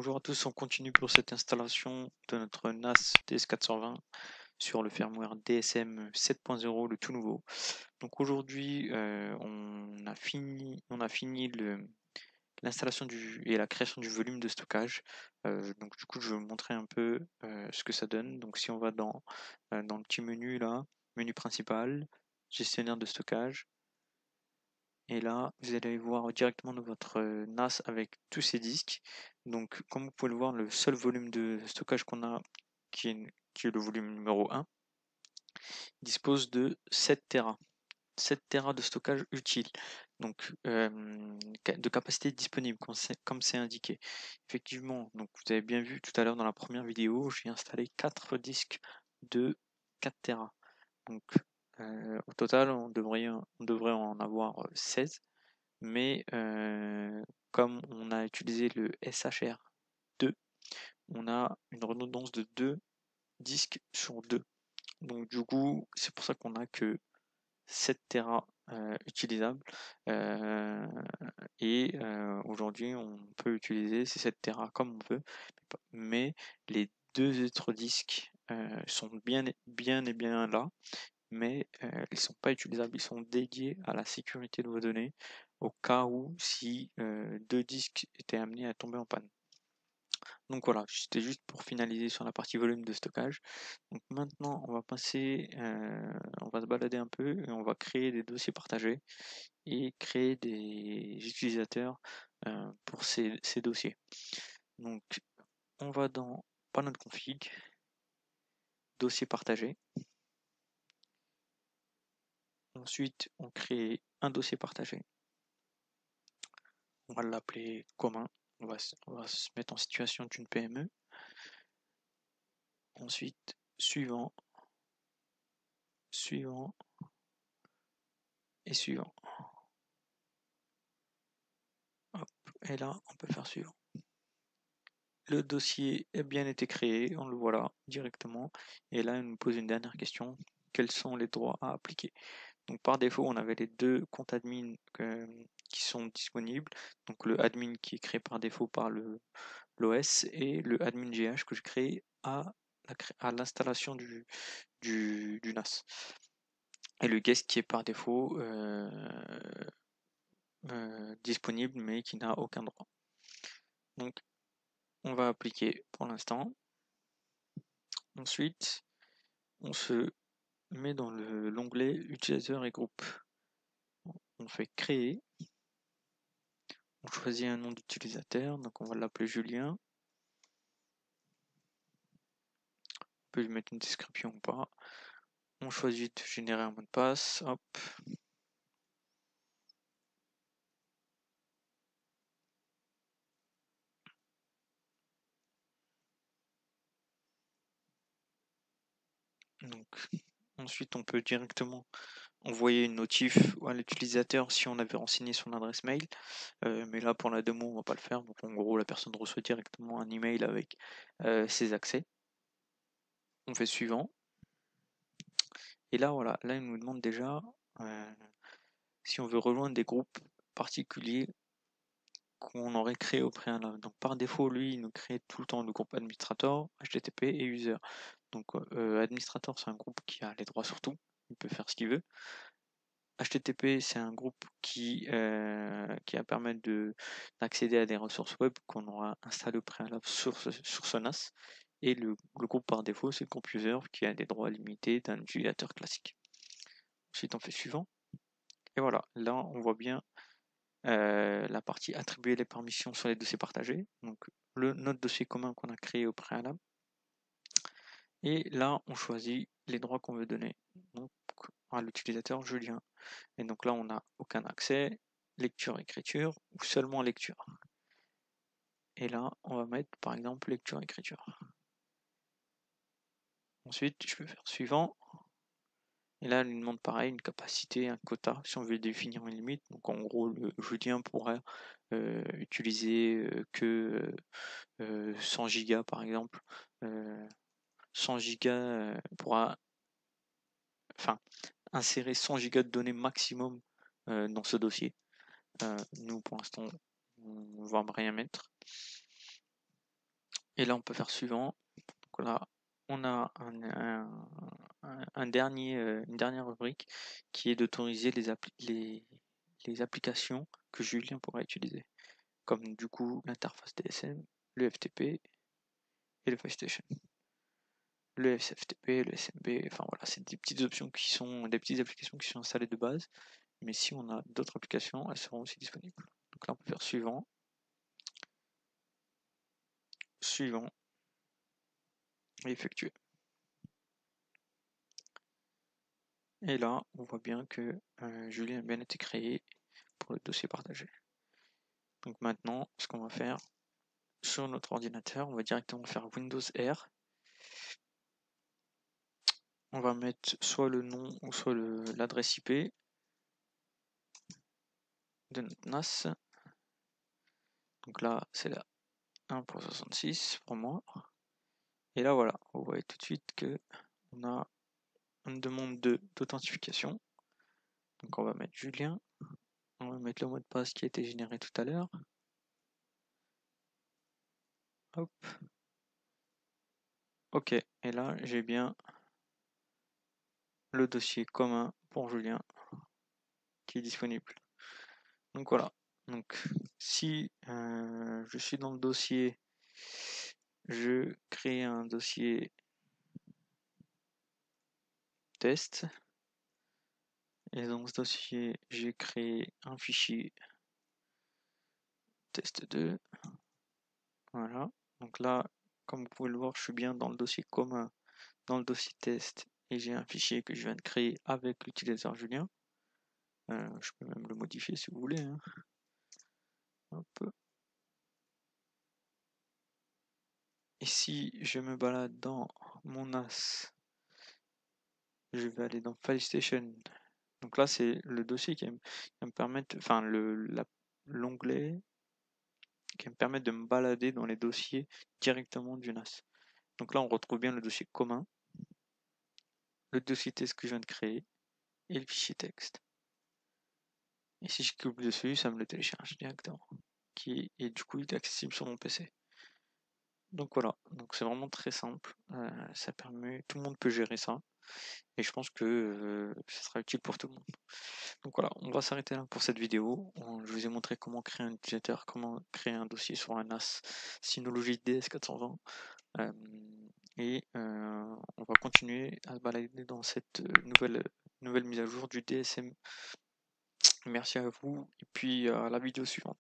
Bonjour à tous, on continue pour cette installation de notre NAS DS420 sur le firmware DSM 7.0, le tout nouveau. Donc aujourd'hui, on a fini l'installation et la création du volume de stockage. Donc du coup, je vais vous montrer un peu ce que ça donne. Donc si on va dans le petit menu là, menu principal, gestionnaire de stockage. Et là, vous allez voir directement dans votre NAS avec tous ces disques. Donc, comme vous pouvez le voir, le seul volume de stockage qu'on a, qui est le volume numéro 1, dispose de 7 Tera. 7 Tera de stockage utile, donc de capacité disponible, comme c'est indiqué. Effectivement, donc vous avez bien vu tout à l'heure dans la première vidéo, j'ai installé 4 disques de 4 Tera. Donc, au total, on devrait en avoir 16. Mais comme on a utilisé le SHR2, on a une redondance de 2 disques sur 2. Donc du coup, c'est pour ça qu'on a que 7 Tera utilisables. Aujourd'hui, on peut utiliser ces 7 Tera comme on veut, mais les deux autres disques sont bien là, mais ils ne sont pas utilisables, ils sont dédiés à la sécurité de vos données au cas où si deux disques étaient amenés à tomber en panne. Donc voilà, c'était juste pour finaliser sur la partie volume de stockage. Donc maintenant, on va se balader un peu et on va créer des dossiers partagés et créer des utilisateurs pour ces dossiers. Donc on va dans panneau de config, dossier partagé. Ensuite, on crée un dossier partagé. On va l'appeler commun. On va se mettre en situation d'une PME. Ensuite, suivant et suivant. Hop, et là, on peut faire suivant. Le dossier a bien été créé, on le voit là directement. Et là, il nous pose une dernière question. Quels sont les droits à appliquer? Donc par défaut, on avait les deux comptes admin qui sont disponibles. Donc le admin qui est créé par défaut par l'OS et le admin GH que je crée à l'installation du NAS. Et le guest qui est par défaut disponible mais qui n'a aucun droit. Donc on va appliquer pour l'instant. Ensuite, on se met dans l'onglet utilisateur et groupe. On fait créer. On choisit un nom d'utilisateur, donc on va l'appeler Julien. On peut lui mettre une description ou pas. On choisit de générer un mot de passe. Hop. Donc, ensuite, on peut directement envoyer une notif à l'utilisateur si on avait renseigné son adresse mail. Mais là, pour la démo, on va pas le faire. Donc, en gros, la personne reçoit directement un email avec ses accès. On fait suivant. Et là, voilà, là, il nous demande déjà si on veut rejoindre des groupes particuliers qu'on aurait créé au préalable. Donc par défaut, lui, il nous crée tout le temps le groupe administrator, HTTP et user. Donc administrator, c'est un groupe qui a les droits sur tout, il peut faire ce qu'il veut. HTTP, c'est un groupe qui va permettre d'accéder à des ressources web qu'on aura installées au préalable sur ce NAS. Et le groupe par défaut, c'est le groupe user qui a des droits limités d'un utilisateur classique. Ensuite, on fait suivant. Et voilà, là, on voit bien la partie attribuer les permissions sur les dossiers partagés, donc notre dossier commun qu'on a créé au préalable. Et là, on choisit les droits qu'on veut donner donc, à l'utilisateur Julien. Et donc là, on n'a aucun accès, lecture, écriture ou seulement lecture. Et là, on va mettre par exemple lecture, écriture. Ensuite, je peux faire suivant. Et là, elle nous demande pareil, une capacité, un quota, si on veut définir une limite. Donc en gros, le Julien pourrait utiliser que 100 gigas par exemple. 100 gigas pourra insérer 100 gigas de données maximum dans ce dossier. Nous, pour l'instant, on va rien mettre. Et là, on peut faire suivant. Donc là, on a une dernière rubrique qui est d'autoriser les applications que Julien pourra utiliser, comme du coup l'interface DSM, le FTP et le FileStation. Le SFTP, le SMB, enfin voilà, c'est des petites options qui sont des petites applications qui sont installées de base, mais si on a d'autres applications, elles seront aussi disponibles. Donc là, on peut faire suivant, et effectuer. Et là, on voit bien que Julien a bien été créé pour le dossier partagé. Donc maintenant, ce qu'on va faire sur notre ordinateur, on va directement faire Windows R. On va mettre soit le nom ou soit l'adresse IP de notre NAS. Donc là, c'est la 1.66 pour moi. Et là, voilà, vous voyez tout de suite que on a une demande d'authentification. Donc on va mettre Julien. On va mettre le mot de passe qui a été généré tout à l'heure. Hop. Ok, et là, j'ai bien le dossier commun pour Julien qui est disponible. Donc voilà. Donc si je suis dans le dossier, je crée un dossier test. Et dans ce dossier, j'ai créé un fichier test2. Voilà. Donc là, comme vous pouvez le voir, je suis bien dans le dossier commun, dans le dossier test, et j'ai un fichier que je viens de créer avec l'utilisateur Julien. Je peux même le modifier si vous voulez, hein. Hop. Et si je me balade dans mon NAS, je vais aller dans FileStation. Donc là, c'est le dossier qui va me permettre, enfin l'onglet qui va me permettre de me balader dans les dossiers directement du NAS. Donc là, on retrouve bien le dossier commun, le dossier test que je viens de créer et le fichier texte. Et si je clique dessus, ça me le télécharge directement. Et du coup, il est accessible sur mon PC. Donc voilà, donc c'est vraiment très simple. Ça permet, tout le monde peut gérer ça. Et je pense que ça sera utile pour tout le monde. Donc voilà, on va s'arrêter là pour cette vidéo. Je vous ai montré comment créer un utilisateur, comment créer un dossier sur un NAS Synology DS420. On va continuer à se balader dans cette nouvelle mise à jour du DSM. Merci à vous et puis à la vidéo suivante.